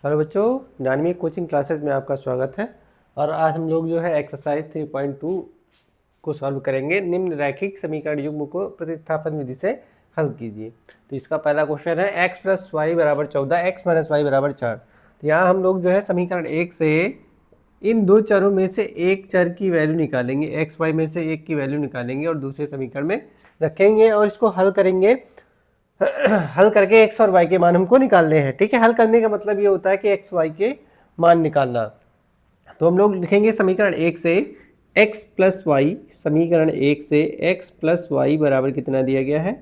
Hello बच्चों, dynamic coaching classes में आपका स्वागत है। और आज हम लोग जो है एक्सरसाइज 3.2 को सॉल्व करेंगे। निम्न रैखिक समीकरण युग्म को प्रतिस्थापन विधि से हल कीजिए। तो इसका पहला क्वेश्चन है x + y = 14, x - y = 4। तो यहाँ हम लोग जो है समीकरण 1 से इन दो चरों में से एक चर की वैल्यू निकालेंगे, एक्स वाई में से एक की वैल्यू निकालेंगे और दूसरे समीकरण में रखेंगे और इसको हल करेंगे। हल करके एक्स और वाई के मान हमको निकालने हैं। ठीक है, हल करने का मतलब ये होता है कि एक्स वाई के मान निकालना। तो हम लोग लिखेंगे समीकरण 1 से x + y, समीकरण 1 से x + y बराबर कितना दिया गया है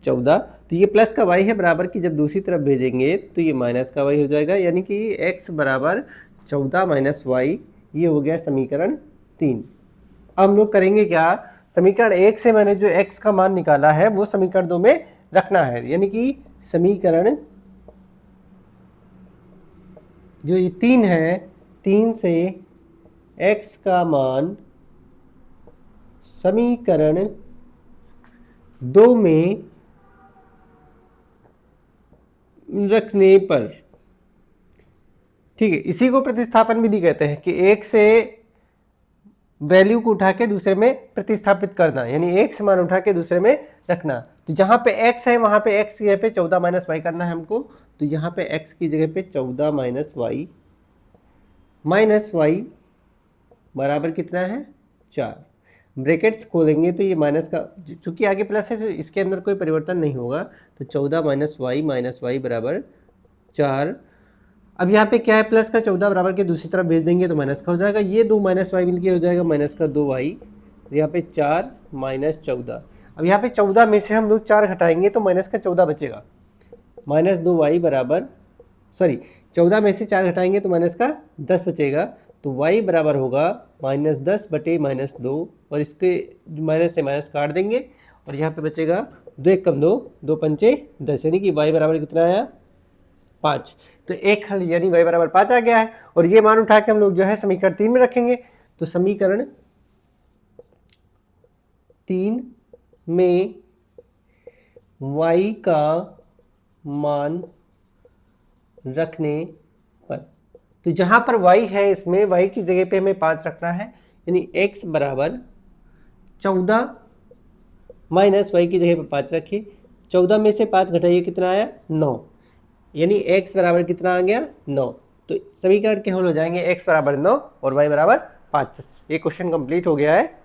14। तो ये प्लस का y है बराबर की जब दूसरी तरफ भेजेंगे तो ये माइनस का y हो जाएगा, यानी कि x बराबर 14 - y। ये हो गया समीकरण 3। अब हम लोग करेंगे क्या, समीकरण 1 से मैंने जो x का मान निकाला है वो समीकरण 2 में रखना है, यानी कि समीकरण जो ये 3 है, 3 से x का मान समीकरण 2 में रखने पर, ठीक है, इसी को प्रतिस्थापन विधि कहते हैं कि एक से वैल्यू को उठा के दूसरे में प्रतिस्थापित करना, यानी एक से मान उठा के दूसरे में रखना। तो जहाँ पे x है वहाँ पे x की जगह पे 14 - y करना है हमको। तो यहाँ पे x की जगह पे 14 - y बराबर कितना है 4। ब्रैकेट्स खोलेंगे तो ये माइनस का, चूंकि आगे प्लस है तो इसके अंदर कोई परिवर्तन नहीं होगा। तो 14 - y बराबर 4। अब यहाँ पे क्या है, प्लस का 14 बराबर के दूसरी तरफ भेज देंगे तो माइनस का हो जाएगा। ये 2 - y मिलके हो जाएगा माइनस का 2y। यहाँ पे 4 - 14। अब यहाँ पे 14 में से हम लोग 4 घटाएंगे तो माइनस का 14 बचेगा। -2y बराबर, सॉरी, 14 में से 4 घटाएंगे तो माइनस का 10 बचेगा। तो y बराबर होगा -10 बटे -2, और इसके माइनस से माइनस काट देंगे और यहाँ पे बचेगा 2 × 2 = 2 × 5 = 10, यानी कि y बराबर कितना आया 5। तो एक हल यानी y बराबर 5 आ गया है। और ये मान उठा के हम लोग जो है समीकरण 3 में रखेंगे। तो समीकरण 3 में y का मान रखने पर, तो जहां पर y है इसमें y की जगह पे हमें 5 रखना है, यानी x बराबर 14 - y की जगह पे 5 रखिए। 14 में से 5 घटाइए कितना आया 9, यानी x बराबर कितना आ गया 9। तो समीकरण के हल हो जाएंगे x बराबर 9 और y बराबर 5। ये क्वेश्चन कंप्लीट हो गया है।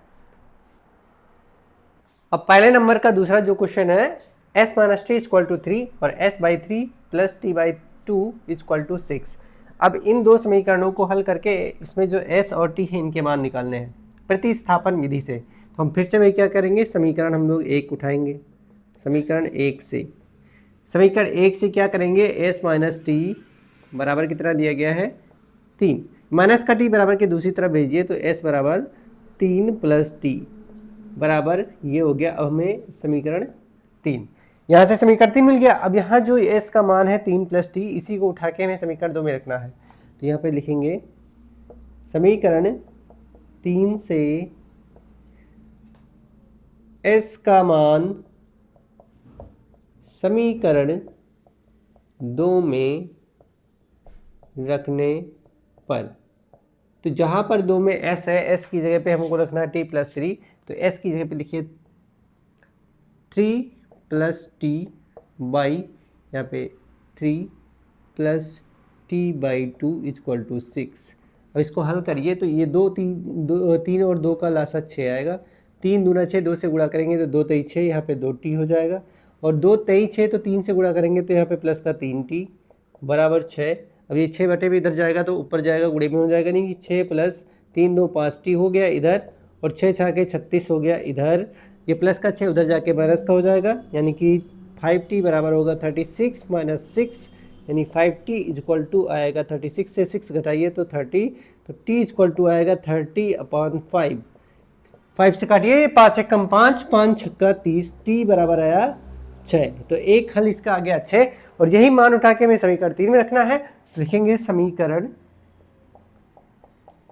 अब पहले नंबर का दूसरा जो क्वेश्चन है, s - t = 3 और s/3 + t/2 = 6। अब इन दो समीकरणों को हल करके इसमें जो s और t है इनके मान निकालने हैं प्रतिस्थापन विधि से। तो हम फिर से वही क्या करेंगे, समीकरण हम लोग 1 उठाएंगे। समीकरण 1 से क्या करेंगे, s - t बराबर कितना दिया गया है 3, माइनस का t बराबर के दूसरी तरफ भेजिए तो s बराबर 3 + t बराबर ये हो गया। अब हमें समीकरण 3, यहाँ से समीकरण 3 मिल गया। अब यहाँ जो s का मान है 3 + t, इसी को उठा के हमें समीकरण 2 में रखना है। तो यहाँ पे लिखेंगे समीकरण 3 से s का मान समीकरण 2 में रखने पर, तो जहाँ पर 2 में s है, s की जगह पे हमको रखना है t + 3। तो s की जगह पे लिखिए 3 + t/, यहाँ पे 3 + t/2 = 6। अब इसको हल करिए तो ये 3 और 2 का लासा 6 आएगा। 3 दूना 6, 2 से गुणा करेंगे तो 2 × 3 = 6, यहाँ पे 2t हो जाएगा। और 2 × 3 = 6, तो 3 से गुणा करेंगे तो यहाँ पे प्लस का 3t बराबर 6। अब ये 6 बटे भी इधर जाएगा तो ऊपर जाएगा, गुणे में हो जाएगा, नहीं कि 6 + 3 = 2 5t हो गया इधर, और 6 × 6 = 36 हो गया इधर। ये प्लस का 6 उधर जाके माइनस का हो जाएगा, यानी कि 5t बराबर होगा 36 - 6, यानी 5t = आएगा 36 से 6 घटाइए तो 30, तो t = आएगा 30/5। 5 से काटिए, 5 × 1 = 5, 5 × 6 = 30, t बराबर आया 6। तो एक हल इसका आ गया 6, और यही मान उठा के हमें समीकरण 3 में रखना है। तो लिखेंगे समीकरण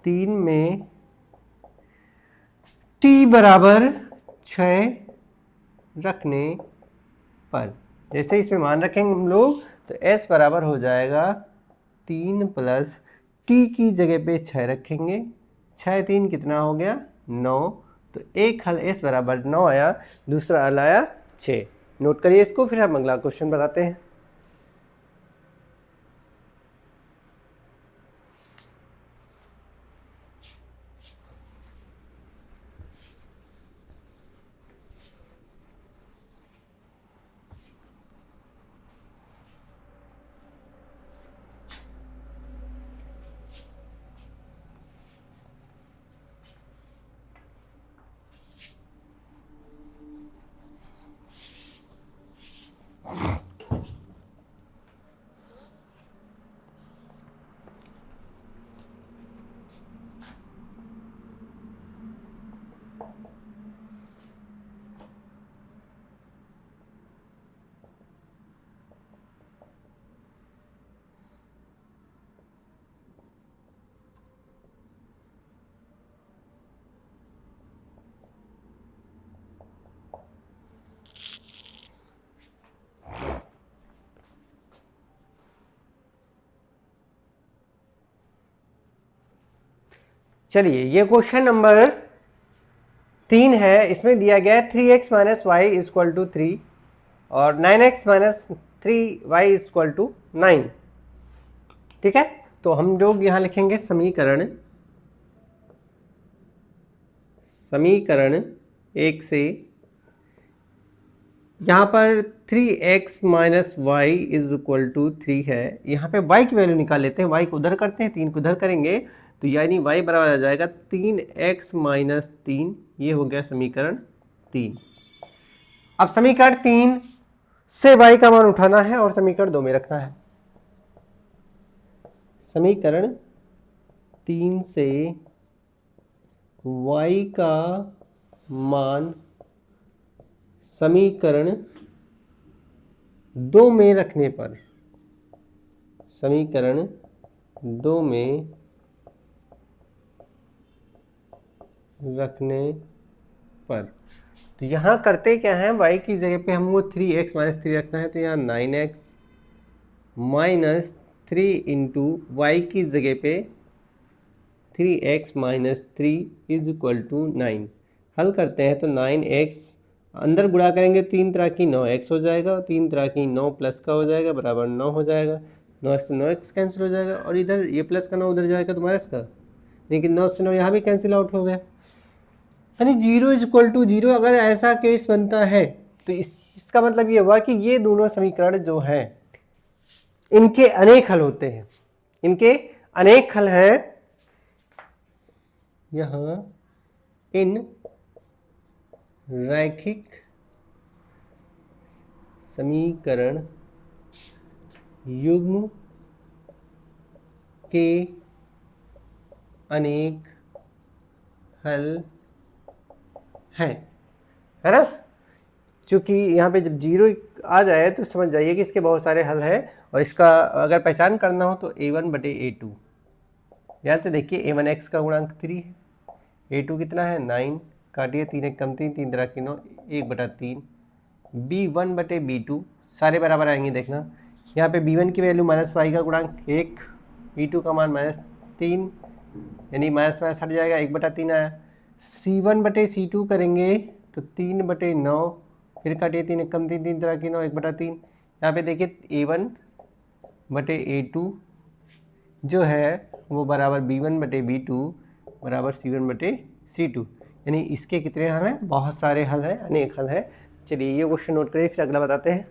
3 में t बराबर 6 रखने पर, जैसे इसमें मान रखेंगे हम लोग तो s बराबर हो जाएगा 3 प्लस टी की जगह पे 6 रखेंगे, 6 3 कितना हो गया 9। तो एक हल एस बराबर 9 आया, दूसरा हल आया 6। नोट करिए इसको, फिर हम अगला क्वेश्चन बताते हैं। चलिए ये क्वेश्चन नंबर 3 है। इसमें दिया गया है 3x minus Y equal to 3 और 9x minus 3y equal to 9। ठीक है, तो हम लोग यहाँ लिखेंगे समीकरण 1 से, यहाँ पर 3x minus y is equal to 3 है। यहाँ पे y की वैल्यू निकाल लेते हैं, y को उधर करते हैं, 3 को उधर करेंगे, तो यानी y बराबर आ जाएगा 3x माइनस 3। ये हो गया समीकरण 3। अब समीकरण 3 से y का मान उठाना है और समीकरण 2 में रखना है। समीकरण 3 से y का मान समीकरण 2 में रखने पर, समीकरण 2 में रखने पर, तो यहाँ करते क्या है, y की जगह पे हमको 3x माइनस 3 रखना है, तो यहाँ 9x माइनस 3 इंटू वाई की जगह पे 3x minus 3 is equal to 9। हल करते हैं तो 9x अंदर गुणा करेंगे 3 तरह की 9x हो जाएगा, 3 तरह की 9 प्लस का हो जाएगा बराबर 9 हो जाएगा। 9 से 9x कैंसिल हो जाएगा और इधर ये प्लस का 9 उधर जाएगा तो माइनस का, लेकिन 9 से 9 यहाँ भी कैंसिल आउट हो गया। यानी 0 इज इक्वल टू 0। अगर ऐसा केस बनता है तो इसका मतलब ये हुआ कि ये दोनों समीकरण जो हैं इनके अनेक हल होते हैं, इनके अनेक हल हैं। यहाँ इन रैखिक समीकरण युग्म के अनेक हल हैं, है ना। चूंकि यहाँ पे जब 0 आ जाए तो समझ जाइए कि इसके बहुत सारे हल हैं, और इसका अगर पहचान करना हो तो a1 बटे a2। ध्यान से देखिए, a1x का गुणांक 3 है, a2 कितना है 9, काटिए 3 एक कम 3, 3 तरह की 9, 1 बटा 3। b1 बटे b2 सारे बराबर आएंगे, देखना यहाँ पे b1 की वैल्यू माइनस वाई का गुणांक 1, b2 का मान माइनस 3, यानी माइनस माइनस हट जाएगा, 1 बटा 3 आया। c1 बटे c2 करेंगे तो 3 बटे 9, फिर काटिए 3 एक कम 3, 3 तरह की 9, 1 बटा 3। यहाँ पे देखिए a1 बटे a2 जो है वो बराबर b1 बटे b2 बराबर c1 बटे c2। यानी इसके कितने हल हैं, बहुत सारे हल हैं, अनेक हल हैं। चलिए ये क्वेश्चन नोट करिए, फिर अगला बताते हैं।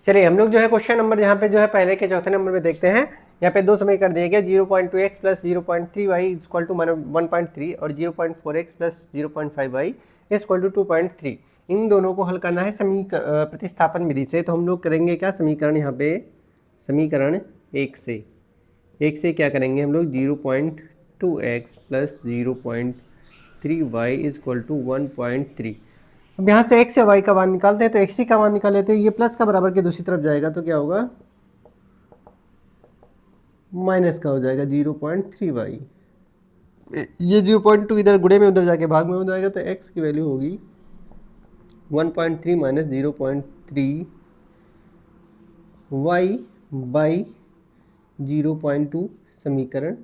चलिए हम लोग जो है क्वेश्चन नंबर यहाँ पे जो है पहले के चौथे नंबर में देखते हैं। यहाँ पे दो समीकरण दिए गए, 0.2x plus 0.3y equal to 1.3 और 0.4x plus 0.5y equal to 2.3। इन दोनों को हल करना है प्रतिस्थापन विधि से। तो हम लोग करेंगे क्या, समीकरण यहाँ पे समीकरण 1 से क्या करेंगे हम लोग, 0.2x plus 0.3y equal to 1.3। अब यहाँ से x या y का मान निकालते हैं, तो x का मान निकाल लेते हैं, ये प्लस का बराबर के दूसरी तरफ जाएगा तो क्या होगा, माइनस का हो जाएगा 0.3y। ये 0.2 इधर गुणे में उधर जाके भाग में हो जाएगा, तो x की वैल्यू होगी 1.3 माइनस 0.3 y बाई 0.2 समीकरण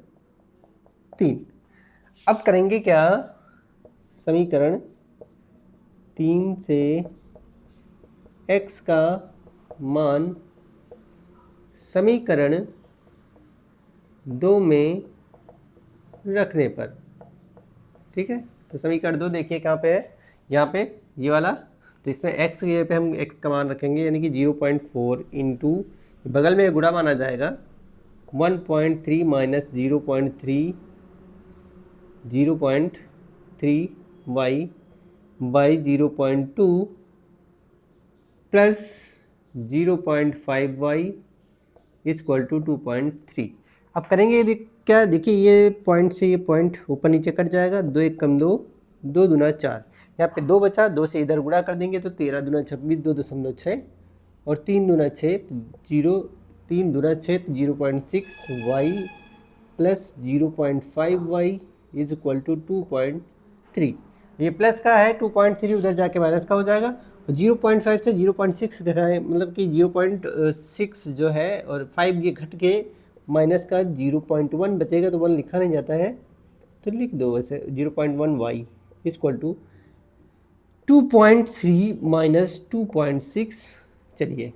3। अब करेंगे क्या, समीकरण 3 से x का मान समीकरण 2 में रखने पर। ठीक है, तो समीकरण 2 देखिए कहाँ पे है, यहाँ पे ये वाला। तो इसमें x की जगह पे हम x का मान रखेंगे, यानी कि 0.4 इंटू बगल में गुणा माना जाएगा 1.3 minus 0.3 y by 0.2 plus 0.5y equal to 2.3। अब करेंगे ये क्या, देखिए ये पॉइंट से ये पॉइंट ऊपर नीचे कट जाएगा, 2 1 कम 2, 2 दूना 4, यहाँ पे 2 बचा, 2 से इधर गुणा कर देंगे तो 13 दूना 26, 2.6 और 3 दूना 6 तो 0, 3 दूना 6 तो 0.6y plus 0.5y is equal to 2.3। ये प्लस का है, 2.3 उधर जाके माइनस का हो जाएगा, और 0.5 से 0.6 घटाएं, मतलब कि 0.6 जो है और 5 ये घट के माइनस का 0.1 बचेगा, तो 1 लिखा नहीं जाता है तो लिख दो वैसे 0.1y इक्वल टू 2.3 माइनस 2.6। चलिए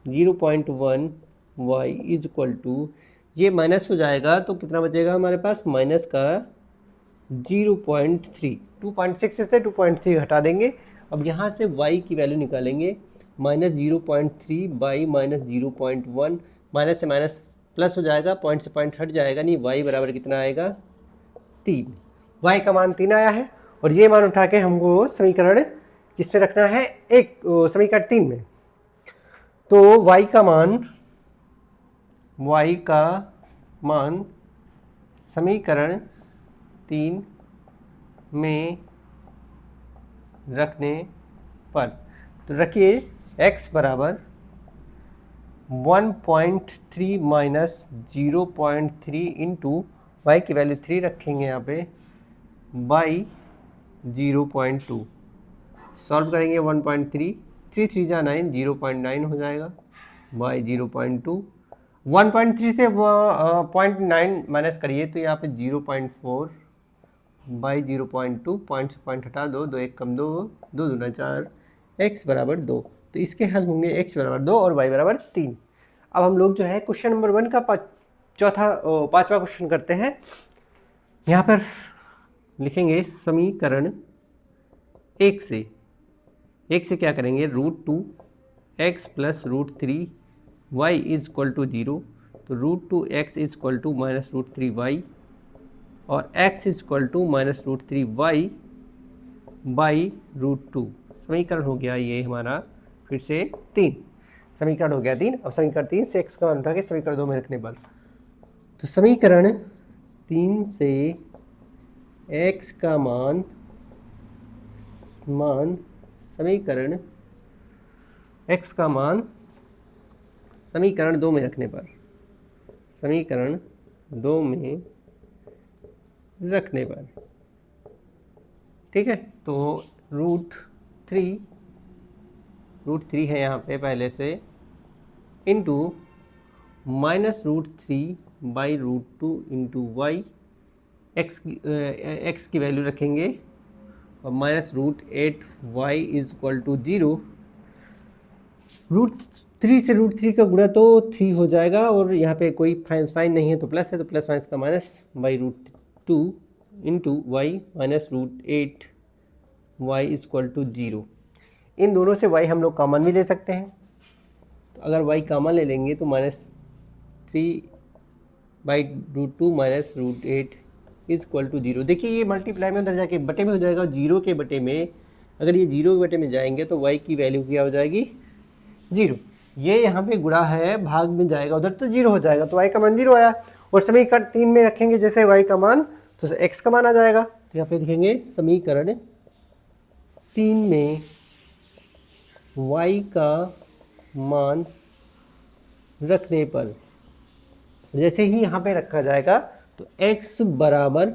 0.1y इज इक्वल टू, ये माइनस हो जाएगा तो कितना बचेगा हमारे पास, माइनस का 0.3, 2.6 से 2.3 घटा देंगे। अब यहाँ से y की वैल्यू निकालेंगे, माइनस 0.3 बाई माइनस 0.1, माइनस से माइनस प्लस हो जाएगा, पॉइंट से पॉइंट हट जाएगा, नहीं y बराबर कितना आएगा 3। y का मान 3 आया है, और ये मान उठा के हमको समीकरण किस में रखना है, समीकरण 3 में। तो y का मान समीकरण 3 में रखने पर, तो रखिए x बराबर 1.3 माइनस 0.3 इंटू वाई की वैल्यू 3 रखेंगे यहाँ पे बाई 0.2, सॉल्व करेंगे 1.3, 3 3 जा 9, 0.9 हो जाएगा बाई 0.2, 1.3 से 0.9 माइनस करिए तो यहाँ पे 0.4 बाई 0.2, पॉइंट से पॉइंट हटा दो, 2 1 कम 2, 2 दूना 4, x बराबर 2। तो इसके हल होंगे x बराबर 2 और y बराबर 3। अब हम लोग जो है क्वेश्चन नंबर 1 का पाँचवा क्वेश्चन करते हैं। यहाँ पर लिखेंगे समीकरण 1 से क्या करेंगे, √2x plus √3 y is equal to 0, तो √2x is equal to minus √3y और x is equal to minus √3y by √2। समीकरण हो गया ये हमारा फिर से 3, समीकरण हो गया 3। अब समीकरण 3 से x का मान उठा के समीकरण 2 में रखने पर, तो समीकरण 3 से x का मान समीकरण x का मान समीकरण 2 में रखने पर, समीकरण 2 में रखने पर, ठीक है। तो √3 है यहाँ पे पहले से, into minus √3 by √2 into y, x की वैल्यू रखेंगे और minus √8y is equal to 0। √3 से √3 का गुणा तो 3 हो जाएगा, और यहाँ पे कोई साइन नहीं है तो प्लस है, तो प्लस माइनस का minus by √2 into y minus √8y is equal to 0। इन दोनों से y हम लोग कॉमन भी ले सकते हैं, तो अगर y कॉमन ले लेंगे तो -3 by √2 minus √8 is equal to 0। देखिए ये मल्टीप्लाई में उधर जाके बटे में हो जाएगा, 0 के बटे में, अगर ये 0 के बटे में जाएंगे तो y की वैल्यू क्या हो जाएगी 0। ये यहाँ पे गुणा है, भाग में जाएगा उधर तो 0 हो जाएगा, तो y का मान 0 आया। और समीकरण 3 में रखेंगे जैसे y का मान, तो x का मान आ जाएगा। तो यहाँ पे लिखेंगे समीकरण 3 में y का मान रखने पर, जैसे ही यहाँ पे रखा जाएगा तो x बराबर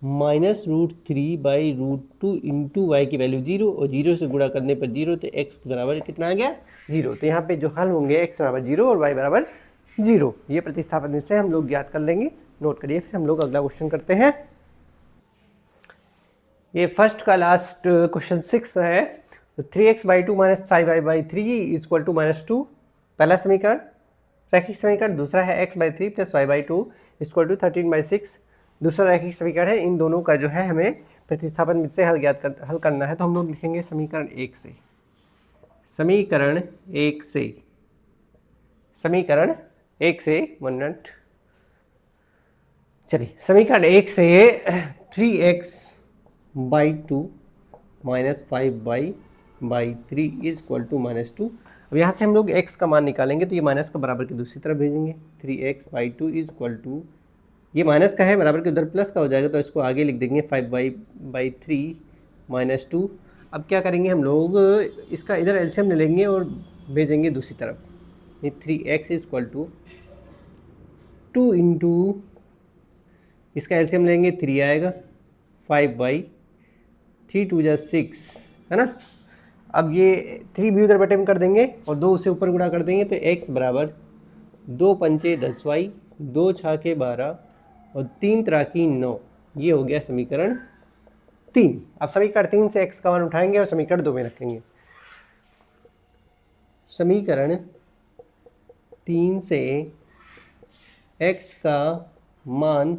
-√3/√2 इंटू वाई की वैल्यू 0 और 0 से गुणा करने पर 0, तो x बराबर कितना आ गया 0। तो यहाँ पे जो हल होंगे x बराबर 0 और y बराबर 0, ये प्रतिस्थापन से हम लोग ज्ञात कर लेंगे। नोट करिए, फिर हम लोग अगला क्वेश्चन करते हैं। ये फर्स्ट का लास्ट क्वेश्चन 6 है। तो 3x/2 - 5y/3 इक्वल टू -2 पहला समीकरण, रैखिक समीकरण। दूसरा है x/3 + y/2 इक्वल टू 13/6 दूसरा रैखिक समीकरण है। इन दोनों का जो है हमें प्रतिस्थापन से हल करना है। तो हम लोग लिखेंगे समीकरण 1 से, समीकरण 1 से, समीकरण 1 से 1 मिनट, चलिए समीकरण 1 से 3x/2 - 5y/3 इक्वल टू -2। अब यहाँ से हम लोग x का मान निकालेंगे, तो ये माइनस का बराबर की दूसरी तरफ भेजेंगे। 3x/2 इक्वल टू, ये माइनस का है, बराबर के उधर प्लस का हो जाएगा, तो इसको आगे लिख देंगे 5y/3 -2। अब क्या करेंगे हम लोग, इसका इधर एलसीएम ले लेंगे और भेजेंगे दूसरी तरफ। ये 3x इक्वल टू 2 इंटू, इसका एलसीएम लेंगे 3 आएगा, 5/3 2 = 6 है ना। अब ये 3 भी उधर बटे में कर देंगे और 2 उसे ऊपर गुणा कर देंगे, तो x बराबर 2 पंचे 10y, 2 छाके 12 और 3 त्रिकी 9। ये हो गया समीकरण 3। अब समीकरण 3 से x का मान उठाएंगे और समीकरण 2 में रखेंगे। समीकरण 3 से x का मान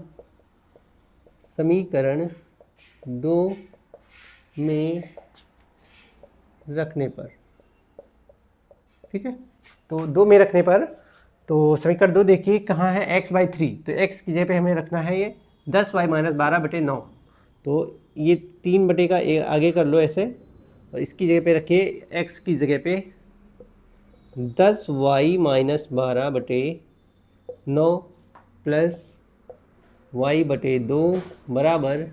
समीकरण 2 में रखने पर, ठीक है। तो 2 में रखने पर, तो समीकरण 2 देखिए कहाँ है, x/3, तो x की जगह पे हमें रखना है ये 10y - 12/9। तो ये 3 बटे का आगे कर लो ऐसे, और इसकी जगह पे रखिए x की जगह पे 10y - 12/9 प्लस y/2 बराबर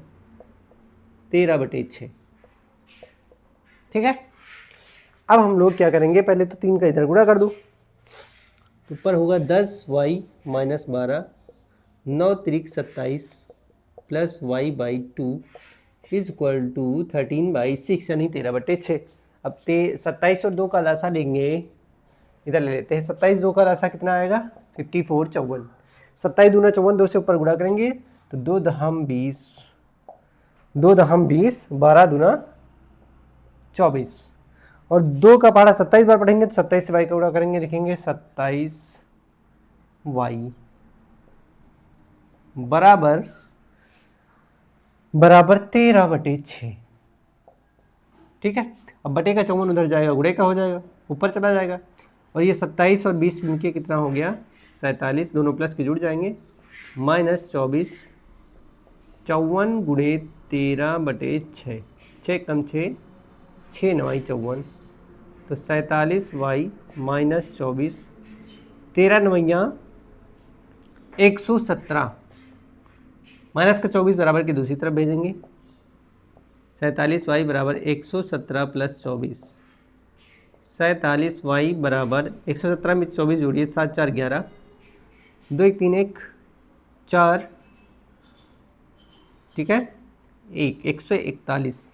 13/6, ठीक है। अब हम लोग क्या करेंगे, पहले तो 3 का इधर गुणा कर दो, तो ऊपर होगा 10y - 12 9 त्रिक 27 प्लस y/2 इक्वल टू 13/6 यानी 13/6। अब 27 और 2 का लासा लेंगे, इधर ले लेते हैं। 27 2 का लासा कितना आएगा, 54 54। 27 दूना 54, 2 से ऊपर गुणा करेंगे तो 2 दहम 20, 2 दहम 20, 12 दूना 24 और 2 का पहाड़ा 27 बार पढ़ेंगे तो 27 से y का गुणा करेंगे, लिखेंगे 27y बराबर 13/6, ठीक है। अब बटे का 54 उधर जाएगा, गुणे का हो जाएगा, ऊपर चला जाएगा। और ये 27 और 20 मिलके कितना हो गया, 47, दोनों प्लस के जुड़ जाएंगे, -24, 54 गुणे 13/6, 6 कम 6, 6 9 54, तो 47y - 24, 13 9 117, माइनस का 24 बराबर की दूसरी तरफ भेजेंगे। 47y बराबर 117 प्लस 24, 47y बराबर 117 में 24 जोड़िए, 7 4 11, 2 1 3 1 4, ठीक है, 141,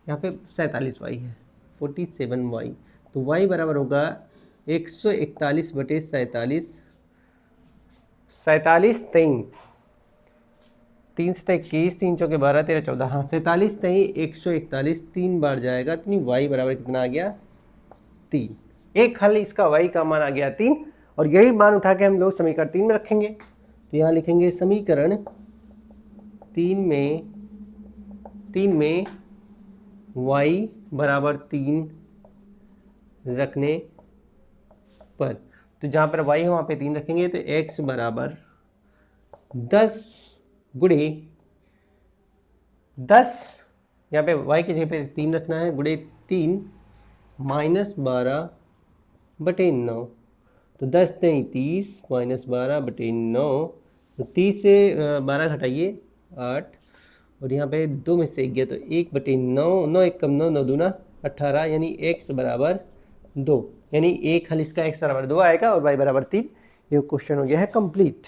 यहाँ पे 47y है, 47y, तो y बराबर होगा 141/47, 47 3 से 21, 3 चौके 12, 13 14, हाँ 47 141, 3 बार जाएगा, तो y बराबर कितना आ गया 3। एक हल इसका y का मान आ गया 3, और यही मान उठा के हम लोग समीकरण 3 में रखेंगे। तो यहाँ लिखेंगे समीकरण 3 में y बराबर 3 रखने पर, तो जहाँ पर y है वहाँ पे 3 रखेंगे, तो x बराबर 10 गुणे 10, यहाँ पे y की जगह पे 3 रखना है, गुणे 3 -12/9, तो 10 3 30 -12/9, तो 30 से 12 घटाइए 8, और यहाँ पे 2 में से 1 गया, तो 1/9, 9 1 कम 9, 9 दूना 18, यानी x बराबर 2, यानी एक हल इसका x बराबर 2 आएगा और y बराबर 3। ये क्वेश्चन हो गया है कंप्लीट।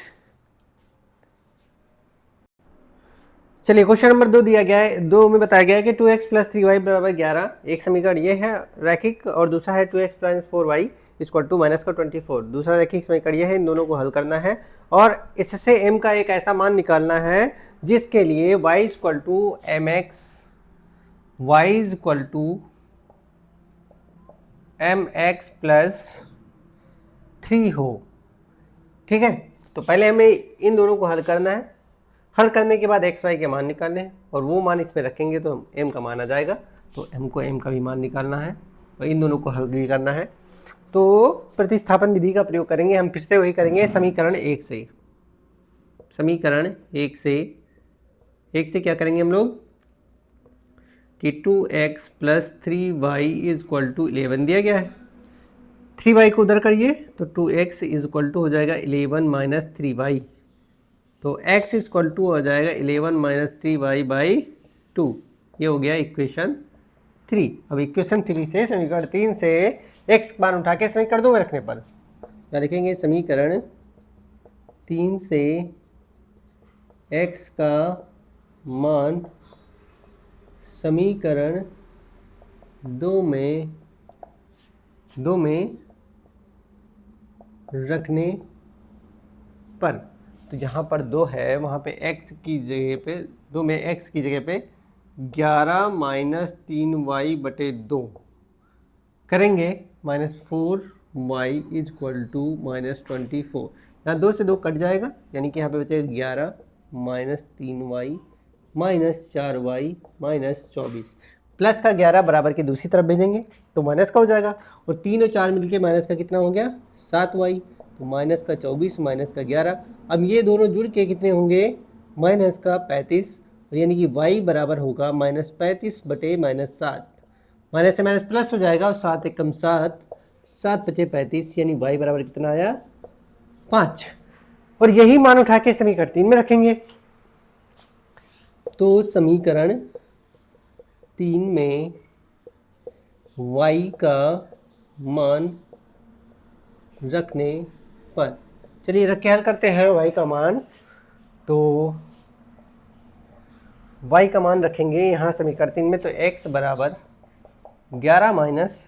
चलिए क्वेश्चन नंबर 2 दिया गया है, 2 में बताया गया है कि 2x प्लस 3y बराबर 11। एक समीकरण ये है रैखिक और दूसरा है 2x plus 4y equal to minus का 24। दूसरा रैखिक समीकरण ये है, इन दोनों को हल करना है और इससे m का एक ऐसा मान निकालना है जिसके लिए y equal to mx, y equal to mx plus 3 हो। ठीक है, तो पहले हमें इन दोनों को हल करना है। हल करने के बाद एक्स वाई के मान निकालने हैं और वो मान इसमें रखेंगे तो m का मान आ जाएगा। तो m को m का भी मान निकालना है और इन दोनों को हल भी करना है। तो प्रतिस्थापन विधि का प्रयोग करेंगे, हम फिर से वही करेंगे समीकरण 1 से। समीकरण 1 से क्या करेंगे हम लोग कि 2x plus 3y is equal to 11 दिया गया है। 3y को उधर करिए तो 2x इज इक्वल टू हो जाएगा 11 माइनस 3y। तो x इज इक्वल टू हो जाएगा 11 माइनस 3y बाई 2। ये हो गया इक्वेशन 3। अब इक्वेशन 3 से समीकरण 3 से x मान उठा के समीकरण 2 में रखने पर क्या लिखेंगे, समीकरण 3 से x का मान समीकरण 2 में रखने पर, तो जहाँ पर 2 है वहाँ पे x की जगह पे 2 में x की जगह पे 11 माइनस 3y बटे 2 करेंगे, minus 4y is equal to minus 24। यहाँ 2 से 2 कट जाएगा, यानी कि यहाँ पे बचेगा 11 minus 3y minus 4y minus 24। Plus का 11 बराबर के दूसरी तरफ भेजेंगे तो माइनस का हो जाएगा और 3 और 4 मिलके माइनस का कितना हो गया 7y। तो माइनस का 24 माइनस का 11, अब ये दोनों जुड़ के कितने होंगे माइनस का 35, और यानी कि y बराबर होगा माइनस 35 बटे माइनस 7। माइनस से माइनस प्लस हो जाएगा और 7 एकम 7, 7 बचे 35, यानी y बराबर कितना आया 5। और यही मान उठा के समीकरण 3 में रखेंगे। तो समीकरण 3 में y का मान रखने पर, चलिए रख के हल करते हैं y का मान। तो y का मान रखेंगे यहाँ समीकरण 3 में, तो x बराबर 11 माइनस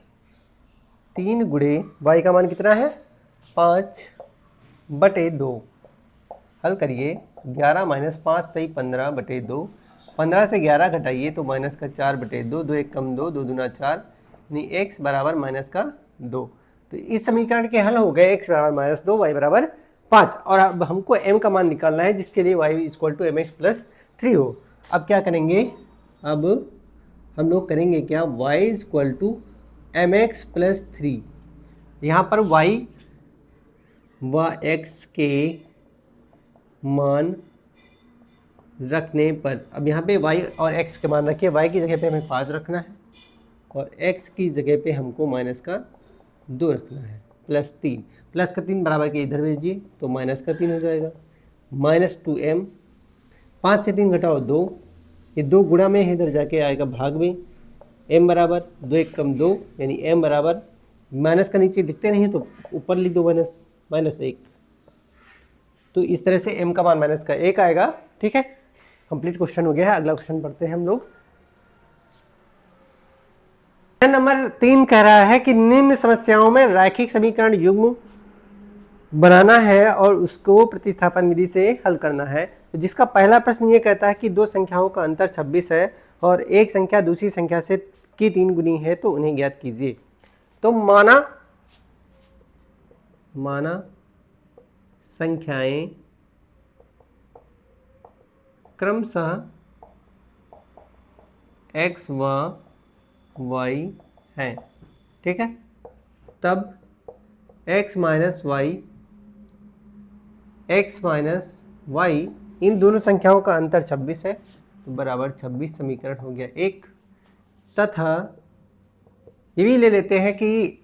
3 गुणे y का मान कितना है 5 बटे 2। हल करिए, 11 माइनस 5 तई 15 बटे 2, 15 से 11 घटाइए तो माइनस का 4 बटे 2, 2 एक कम 2, 2 दूना 4, यानी x बराबर माइनस का 2। तो इस समीकरण के हल हो गए, x बराबर माइनस 2, y बराबर 5। और अब हमको m का मान निकालना है जिसके लिए y equal to mx plus 3 हो। अब क्या करेंगे, अब हम लोग करेंगे क्या, y equal to mx plus 3। यहाँ पर y व x के मान रखने पर, अब यहाँ पे y और x के मान रखिए, y की जगह पे हमें 5 रखना है और x की जगह पे हमको माइनस का 2 रखना है, प्लस 3। प्लस का 3 बराबर के इधर भेजिए तो माइनस का 3 हो जाएगा, माइनस 2m। 5 से 3 घटाओ 2, ये 2 गुणा में इधर जाके आएगा भाग में, m बराबर 2 एक कम 2, यानी m बराबर माइनस का नीचे लिखते नहीं तो ऊपर लिख दो माइनस 1। तो इस तरह से m का मान माइनस का 1 आएगा। ठीक है, कंप्लीट क्वेश्चन हो गया है। अगला क्वेश्चन पढ़ते हैं हम लोग। नंबर 3 कह रहा है कि निम्न समस्याओं में रैखिक समीकरण युग्म बनाना है और उसको प्रतिस्थापन विधि से हल करना है। तो जिसका पहला प्रश्न ये कहता है कि दो संख्याओं का अंतर 26 है और एक संख्या दूसरी संख्या से की 3 गुनी है, तो उन्हें ज्ञात कीजिए। तो माना संख्याएं क्रमशः x व y हैं, ठीक है, तब x माइनस y इन दोनों संख्याओं का अंतर 26 है, तो बराबर 26 समीकरण हो गया एक। तथा ये भी ले लेते हैं कि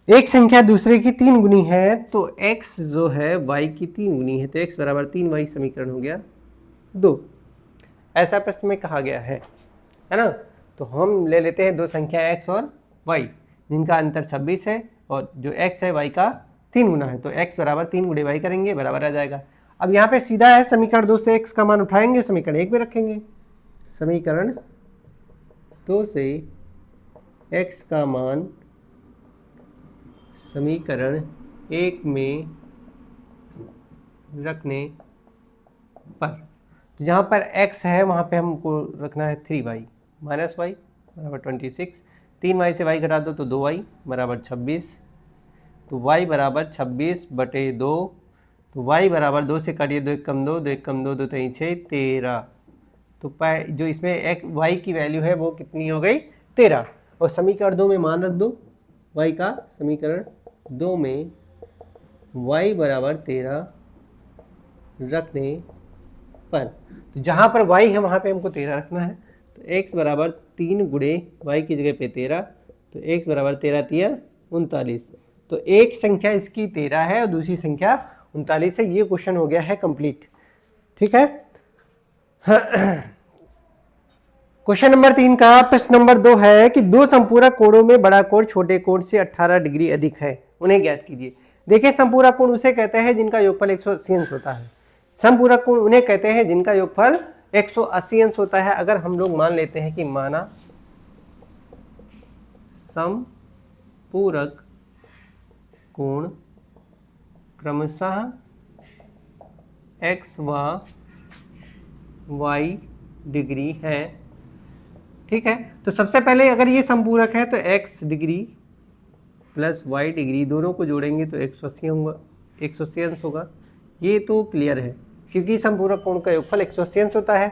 एक संख्या दूसरे की 3 गुनी है, तो x जो है y की 3 गुनी है, तो x बराबर 3y समीकरण हो गया 2। ऐसा प्रश्न में कहा गया है ना। तो हम ले लेते हैं दो संख्या x और y जिनका अंतर 26 है और जो x है y का 3 गुना है, तो x बराबर 3 गुणे y करेंगे, बराबर आ जाएगा। अब यहाँ पे सीधा है, समीकरण 2 से x का मान उठाएंगे, समीकरण 1 में रखेंगे। समीकरण 2 से x का मान समीकरण 1 में रखने पर, तो जहाँ पर x है वहाँ पे हमको रखना है 3y माइनस वाई बराबर 26। 3y से y घटा दो तो 2y बराबर 26, तो y बराबर 26/2, तो y बराबर 2 से काटिए 2 कम 2, 2 कम 2, 2 3 6 13। तो जो इसमें एक y की वैल्यू है वो कितनी हो गई 13। और समीकरण 2 में मान रख दो y का, समीकरण 2 में y बराबर 13 रखने पर, तो जहाँ पर y है वहाँ पे हमको 13 रखना है। तो x बराबर 3 गुणे y की जगह पे 13, तो x बराबर 13 तिया 39। तो एक संख्या इसकी 13 है और दूसरी संख्या 39 है। ये क्वेश्चन हो गया है कंप्लीट। ठीक है। क्वेश्चन नंबर 3 का प्रश्न नंबर 2 है कि दो संपूरक कोणों में बड़ा कोण छोटे कोण से 18 डिग्री अधिक है, उन्हें ज्ञात कीजिए। देखिए, संपूरक कोण उसे कहते हैं जिनका योगफल 180 अंश होता है। समपूरक कोण उन्हें कहते हैं जिनका योगफल 180 अंश होता है। अगर हम लोग मान लेते हैं कि माना समपूरक कोण क्रमशः x व y डिग्री है। ठीक है, तो सबसे पहले अगर ये संपूरक है तो x degree plus y degree दोनों को जोड़ेंगे तो 180 होगा, 180 अंश होगा। ये तो क्लियर है क्योंकि संपूरक कोण का योगफल 180 अंश होता है।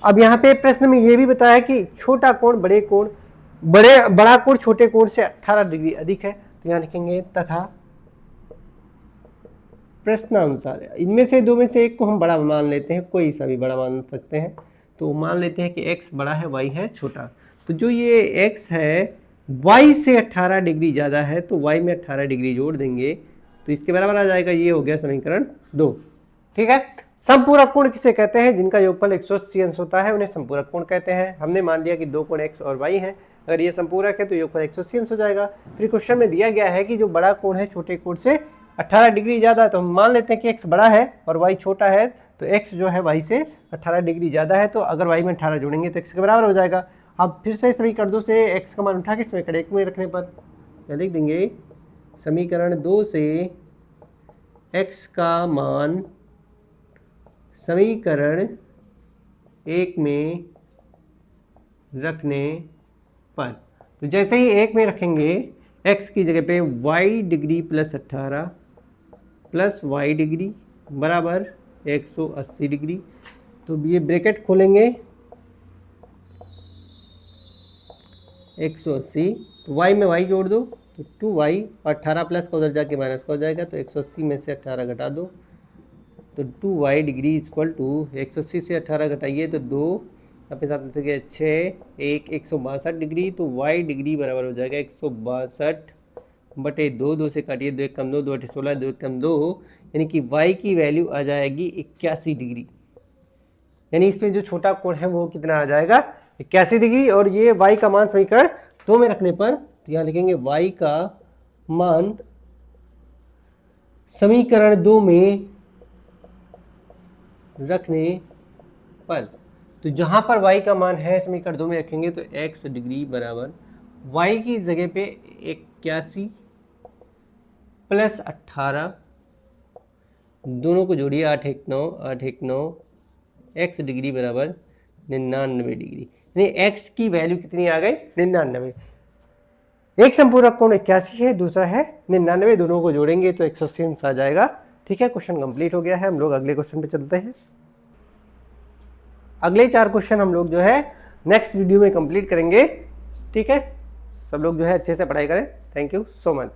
अब यहाँ पे प्रश्न में ये भी बताया कि छोटा कोण बड़ा कोण छोटे कोण से 18 डिग्री अधिक है। तो यहाँ लिखेंगे तथा प्रश्नानुसार, इनमें से दो में से एक को हम बड़ा मान लेते हैं, कोई सा भी बड़ा मान सकते हैं। तो मान लेते हैं कि x बड़ा है, y है छोटा। तो जो ये x है y से 18 डिग्री ज़्यादा है, तो y में 18 डिग्री जोड़ देंगे तो इसके बराबर आ जाएगा। ये हो गया समीकरण 2। ठीक है। समपूरक कोण किसे कहते हैं जिनका योगफल 180 अंश होता है, उन्हें समपूरक कोण कहते हैं। हमने मान लिया कि दो कोण x और y हैं। अगर ये समपूरक है तो योगफल 180 अंश हो जाएगा। फिर क्वेश्चन में दिया गया है कि जो बड़ा कोण है छोटे कोण से 18 डिग्री ज़्यादा है, तो हम मान लेते हैं कि x बड़ा है और y छोटा है, तो x जो है y से 18 डिग्री ज़्यादा है। तो अगर y में 18 जोड़ेंगे तो x के बराबर हो जाएगा। अब फिर से समीकरण 2 से x का मान उठा के समीकरण 1 में रखने पर क्या लिख देंगे, समीकरण 2 से x का मान समीकरण 1 में रखने पर, तो जैसे ही 1 में रखेंगे x की जगह पे y degree plus 18 plus y degree बराबर 180 डिग्री। तो ये ब्रैकेट खोलेंगे 180, तो y में y जोड़ दो तो 2y और 18 प्लस का उधर जाके माइनस का हो जाएगा। तो 180 में से 18 घटा दो तो 2y डिग्री इक्वल टू 180 से 18 घटाइए तो 2 अपने साथ में से 6 1 162 डिग्री। तो y डिग्री बराबर हो जाएगा 162/2, 2 से काटिए 2 कम 2, 2 8 16, 2 कम 2, यानी कि y की वैल्यू आ जाएगी 81 डिग्री। यानी इसमें जो छोटा कोण है वो कितना आ जाएगा 81 डिग्री। और ये y का मान समीकरण 2 में रखने पर, तो यहाँ लिखेंगे y का मान समीकरण 2 में रखने पर, तो जहाँ पर y का मान है समीकरण 2 में रखेंगे तो x डिग्री बराबर y की जगह पे 81 प्लस 18, दोनों को जोड़िए 8 1 9, 8 1 9, x डिग्री बराबर 99 डिग्री। यानी x की वैल्यू कितनी आ गई 99। एक संपूरक कोण 81 है, दूसरा है 99, दोनों को जोड़ेंगे तो 180 अंश आ जाएगा। ठीक है, क्वेश्चन कंप्लीट हो गया है। हम लोग अगले क्वेश्चन पे चलते हैं। अगले 4 क्वेश्चन हम लोग जो है नेक्स्ट वीडियो में कंप्लीट करेंगे। ठीक है, सब लोग जो है अच्छे से पढ़ाई करें। Thank you so much.